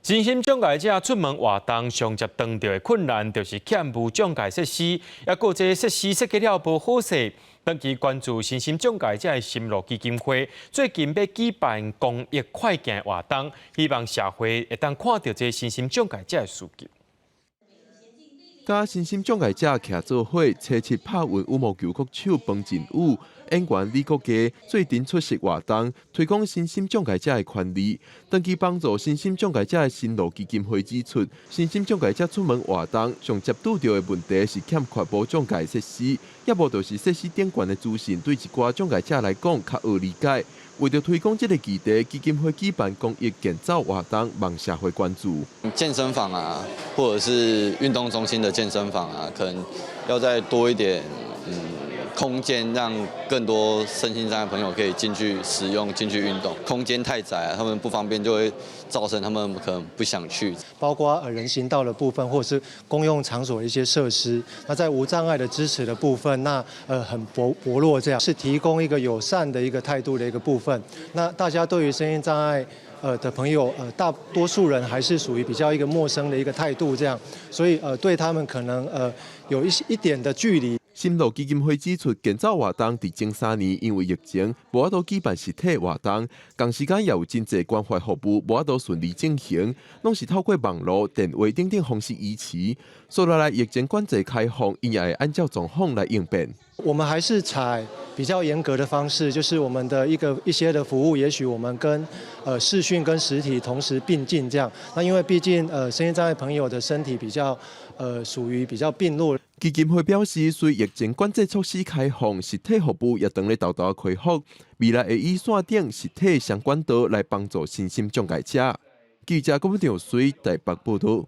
身心障碍者出门活动上接遇到的困难，就是欠无障碍设施，也有这设施设计了无好势。长期关注身心障碍者的心路基金会最近要举办公益快行活动，希望社会会当看到这身心障碍者的事迹。甲身心障碍者徛做伙，初七拍运羽毛球国手彭振宇、演员李国嘉最近出席活动，推广身心障碍者的权利。长期帮助身心障碍者的心路基金会指出，身心障碍者出门活动上接拄到的问题是欠缺无障碍设施，也无就是设施顶悬的资讯，对一寡障碍者来讲较好理解。为了推广这个议题，基金会举办公益健走活动，望社会关注。健身房啊，或者是运动中心的健身房啊，可能要再多一点空间，让更多身心障碍朋友可以进去使用、进去运动。空间太窄啊，他们不方便，就会造成他们可能不想去。包括人行道的部分，或者是公用场所的一些设施。那在无障碍的支持的部分，那很薄弱，这样是提供一个友善的一个态度的一个部分。那大家对于身心障碍的朋友，大多数人还是属于比较一个陌生的一个态度，这样，所以对他们可能有一点的距离。心路基金会指出，健走活动伫前3年因为疫情无法度举办实体活动，同时间也有真侪关怀服务无法度顺利进行，拢是透过网络、电话等等方式维持。所以来疫情管制开放，因也会按照状况来应变。我们还是采比较严格的方式，就是我们的一些的服务，也许我们跟视讯跟实体同时并进这样。那因为毕竟身心障碍朋友的身体比较属于比较病弱。基金会表示，随疫情管制措施开放，实体服务也等咧豆豆恢复，未来会以线顶实体相关道来帮助身心障碍者。记者郭文条随台北报道。